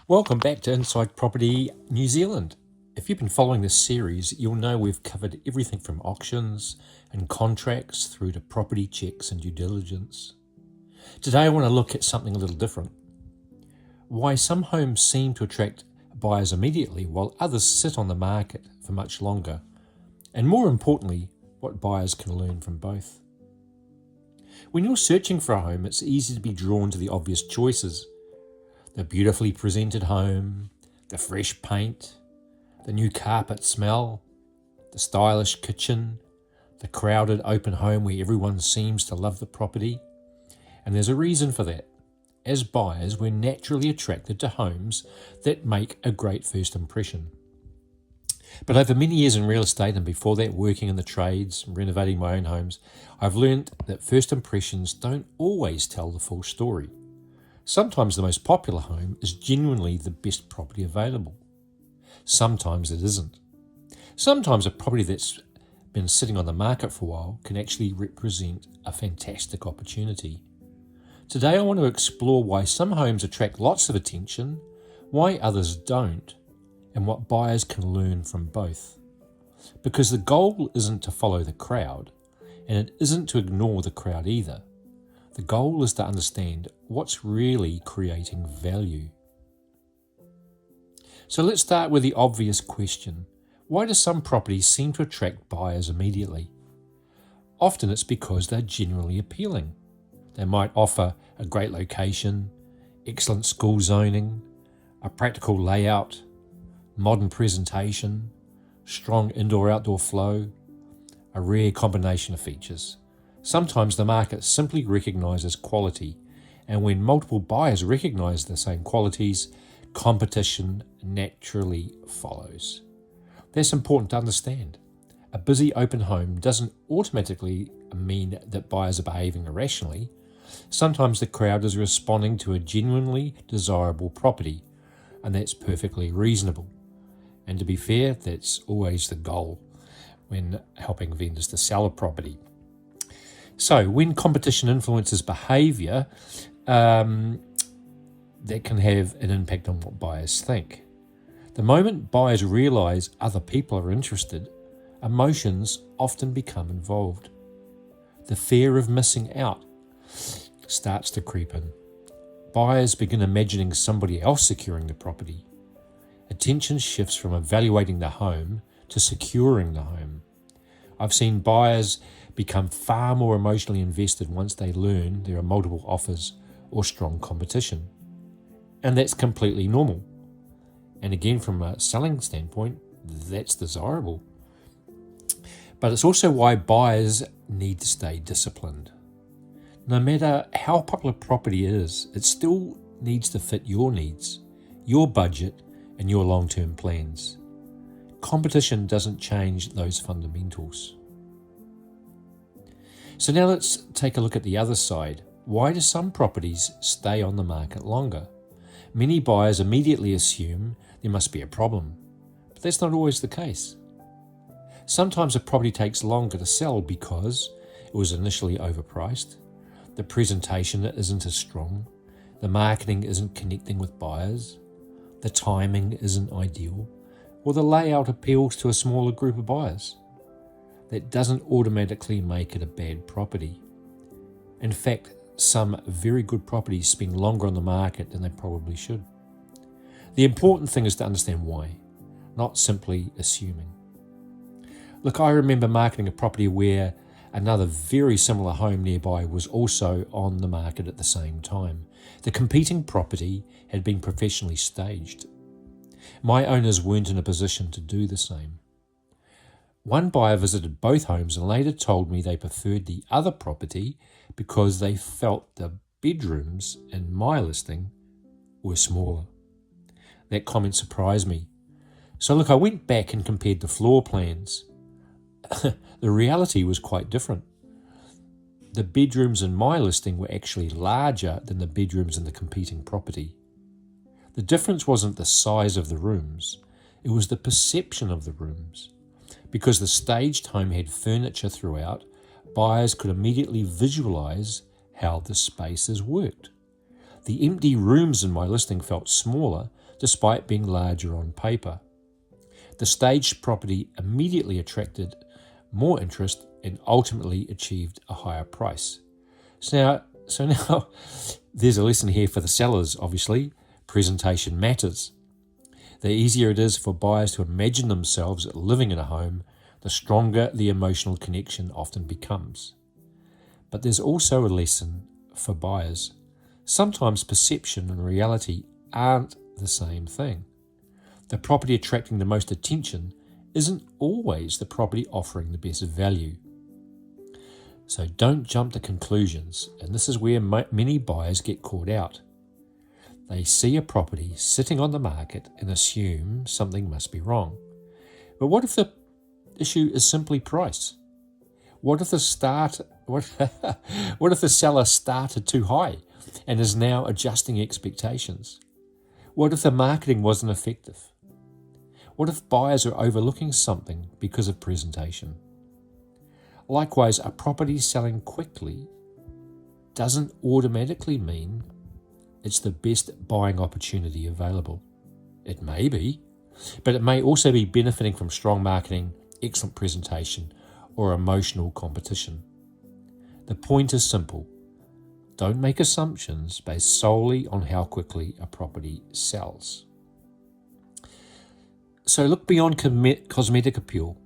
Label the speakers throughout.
Speaker 1: Welcome back to Inside Property New Zealand. If you've been following this series, you'll know we've covered everything from auctions and contracts through to property checks and due diligence. Today I want to look at something a little different. Why some homes seem to attract buyers immediately while others sit on the market for much longer. And more importantly, what buyers can learn from both. When you're searching for a home, it's easy to be drawn to the obvious choices. The beautifully presented home, the fresh paint, the new carpet smell, the stylish kitchen, the crowded open home where everyone seems to love the property. And there's a reason for that. As buyers, we're naturally attracted to homes that make a great first impression. But over many years in real estate and before that working in the trades, renovating my own homes, I've learned that first impressions don't always tell the full story. Sometimes the most popular home is genuinely the best property available. Sometimes it isn't. Sometimes a property that's been sitting on the market for a while can actually represent a fantastic opportunity. Today I want to explore why some homes attract lots of attention, why others don't, and what buyers can learn from both. Because the goal isn't to follow the crowd, and it isn't to ignore the crowd either. The goal is to understand what's really creating value. So let's start with the obvious question. Why do some properties seem to attract buyers immediately? Often it's because they're generally appealing. They might offer a great location, excellent school zoning, a practical layout, modern presentation, strong indoor-outdoor flow, a rare combination of features. Sometimes the market simply recognises quality, and when multiple buyers recognise the same qualities, competition naturally follows. That's important to understand. A busy open home doesn't automatically mean that buyers are behaving irrationally. Sometimes the crowd is responding to a genuinely desirable property, and that's perfectly reasonable. And to be fair, that's always the goal when helping vendors to sell a property. So when competition influences behaviour, that can have an impact on what buyers think. The moment buyers realise other people are interested, emotions often become involved. The fear of missing out starts to creep in. Buyers begin imagining somebody else securing the property. Attention shifts from evaluating the home to securing the home. I've seen buyers become far more emotionally invested once they learn there are multiple offers or strong competition. And that's completely normal. And again, from a selling standpoint, that's desirable. But it's also why buyers need to stay disciplined. No matter how popular property is, it still needs to fit your needs, your budget, and your long-term plans. Competition doesn't change those fundamentals. So now let's take a look at the other side. Why do some properties stay on the market longer? Many buyers immediately assume there must be a problem, but that's not always the case. Sometimes a property takes longer to sell because it was initially overpriced, the presentation isn't as strong, the marketing isn't connecting with buyers, the timing isn't ideal, or the layout appeals to a smaller group of buyers. That doesn't automatically make it a bad property. In fact, some very good properties spend longer on the market than they probably should. The important thing is to understand why, not simply assuming. Look, I remember marketing a property where another very similar home nearby was also on the market at the same time. The competing property had been professionally staged. My owners weren't in a position to do the same. One buyer visited both homes and later told me they preferred the other property because they felt the bedrooms in my listing were smaller. That comment surprised me. So look, I went back and compared the floor plans. The reality was quite different. The bedrooms in my listing were actually larger than the bedrooms in the competing property. The difference wasn't the size of the rooms, it was the perception of the rooms. Because the staged home had furniture throughout, buyers could immediately visualise how the spaces worked. The empty rooms in my listing felt smaller, despite being larger on paper. The staged property immediately attracted more interest and ultimately achieved a higher price. So now there's a lesson here for the sellers, obviously. Presentation matters. The easier it is for buyers to imagine themselves living in a home, the stronger the emotional connection often becomes. But there's also a lesson for buyers. Sometimes perception and reality aren't the same thing. The property attracting the most attention isn't always the property offering the best value. So don't jump to conclusions, and this is where many buyers get caught out. They see a property sitting on the market and assume something must be wrong. But what if the issue is simply price? What if the seller started too high and is now adjusting expectations? What if the marketing wasn't effective? What if buyers are overlooking something because of presentation? Likewise, a property selling quickly doesn't automatically mean it's the best buying opportunity available. It may be, but it may also be benefiting from strong marketing, excellent presentation, or emotional competition. The point is simple. Don't make assumptions based solely on how quickly a property sells. So look beyond cosmetic appeal,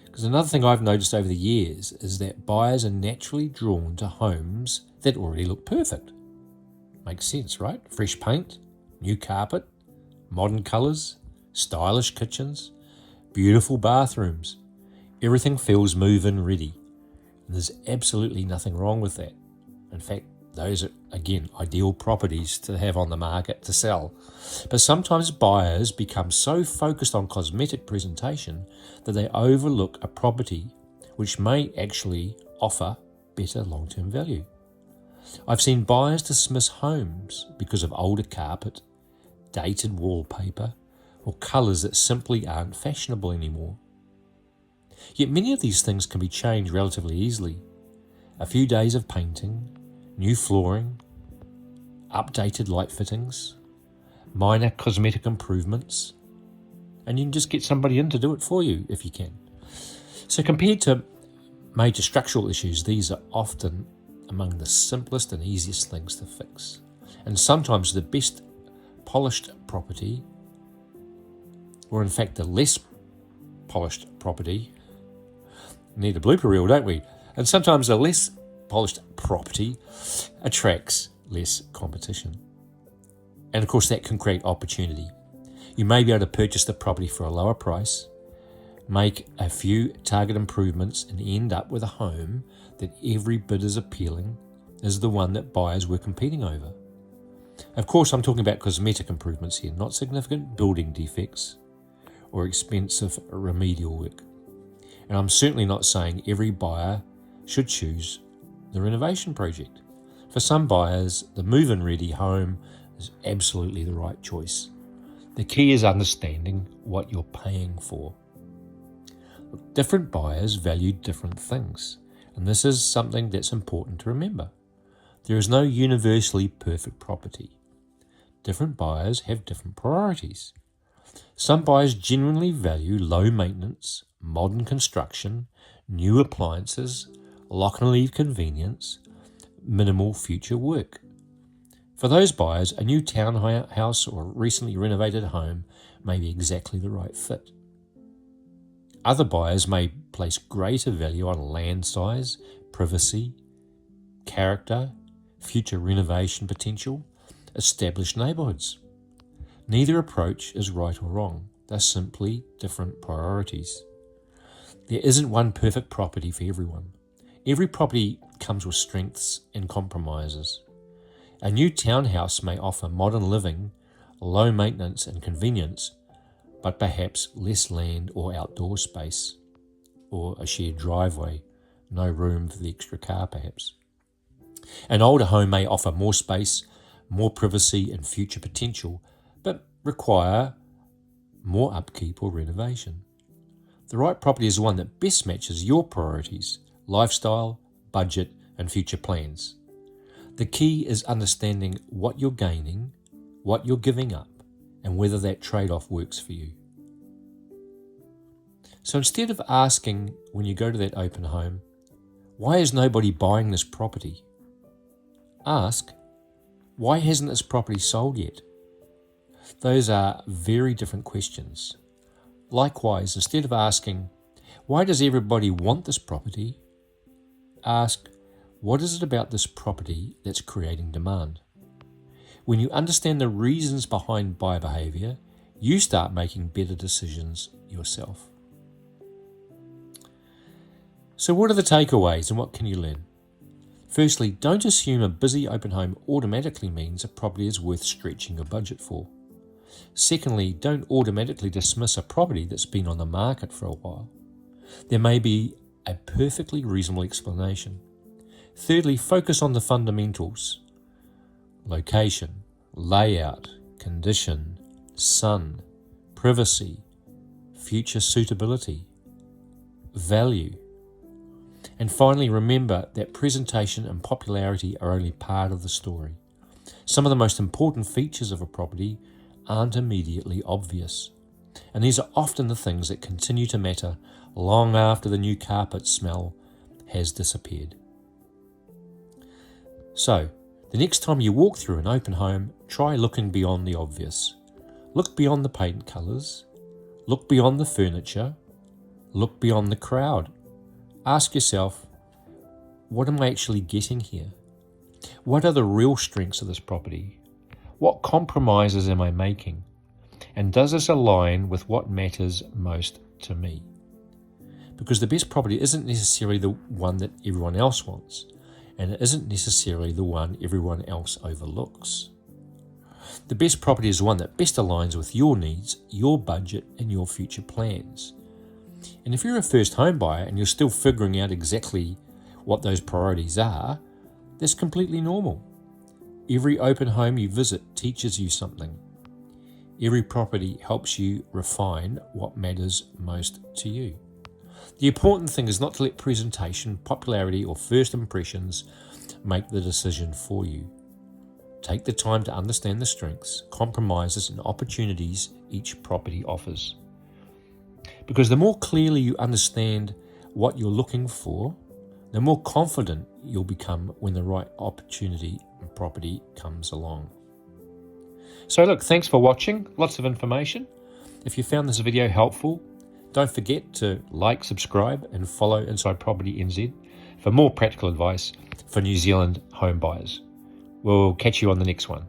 Speaker 1: because another thing I've noticed over the years is that buyers are naturally drawn to homes that already look perfect. Makes sense, right? Fresh paint, new carpet, modern colours, stylish kitchens, beautiful bathrooms. Everything feels move-in ready. And there's absolutely nothing wrong with that. In fact, those are, again, ideal properties to have on the market to sell. But sometimes buyers become so focused on cosmetic presentation that they overlook a property which may actually offer better long-term value. I've seen buyers dismiss homes because of older carpet, dated wallpaper, or colours that simply aren't fashionable anymore. Yet many of these things can be changed relatively easily. A few days of painting, new flooring, updated light fittings, minor cosmetic improvements, and you can just get somebody in to do it for you if you can. So compared to major structural issues, these are often among the simplest and easiest things to fix. And sometimes the best polished property, or in fact the less polished property, need a blooper reel, don't we? And sometimes the less polished property attracts less competition. And of course that can create opportunity. You may be able to purchase the property for a lower price, make a few target improvements, and end up with a home that every bit as appealing as the one that buyers were competing over. Of course, I'm talking about cosmetic improvements here, not significant building defects or expensive remedial work. And I'm certainly not saying every buyer should choose the renovation project. For some buyers, the move-in ready home is absolutely the right choice. The key is understanding what you're paying for. Different buyers value different things, and this is something that's important to remember. There is no universally perfect property. Different buyers have different priorities. Some buyers genuinely value low maintenance, modern construction, new appliances, lock and leave convenience, minimal future work. For those buyers, a new townhouse or recently renovated home may be exactly the right fit. Other buyers may place greater value on land size, privacy, character, future renovation potential, established neighbourhoods. Neither approach is right or wrong. They're simply different priorities. There isn't one perfect property for everyone. Every property comes with strengths and compromises. A new townhouse may offer modern living, low maintenance and convenience, but perhaps less land or outdoor space, or a shared driveway, no room for the extra car perhaps. An older home may offer more space, more privacy and future potential, but require more upkeep or renovation. The right property is the one that best matches your priorities, lifestyle, budget and future plans. The key is understanding what you're gaining, what you're giving up, and whether that trade-off works for you. So instead of asking when you go to that open home, why is nobody buying this property? Ask, why hasn't this property sold yet? Those are very different questions. Likewise, instead of asking, why does everybody want this property? Ask, what is it about this property that's creating demand? When you understand the reasons behind buyer behaviour, you start making better decisions yourself. So what are the takeaways and what can you learn? Firstly, don't assume a busy open home automatically means a property is worth stretching your budget for. Secondly, don't automatically dismiss a property that's been on the market for a while. There may be a perfectly reasonable explanation. Thirdly, focus on the fundamentals: location, layout, condition, sun, privacy, future suitability, value. And finally, remember that presentation and popularity are only part of the story. Some of the most important features of a property aren't immediately obvious, and these are often the things that continue to matter long after the new carpet smell has disappeared. So, the next time you walk through an open home, try looking beyond the obvious. Look beyond the paint colours, look beyond the furniture, look beyond the crowd. Ask yourself, what am I actually getting here? What are the real strengths of this property? What compromises am I making? And does this align with what matters most to me? Because the best property isn't necessarily the one that everyone else wants, and it isn't necessarily the one everyone else overlooks. The best property is one that best aligns with your needs, your budget, and your future plans. And if you're a first home buyer and you're still figuring out exactly what those priorities are, that's completely normal. Every open home you visit teaches you something. Every property helps you refine what matters most to you. The important thing is not to let presentation, popularity, or first impressions make the decision for you. Take the time to understand the strengths, compromises, and opportunities each property offers. Because the more clearly you understand what you're looking for, the more confident you'll become when the right opportunity and property comes along. So look, thanks for watching. Lots of information. If you found this video helpful, don't forget to like, subscribe, and follow Inside Property NZ for more practical advice for New Zealand home buyers. We'll catch you on the next one.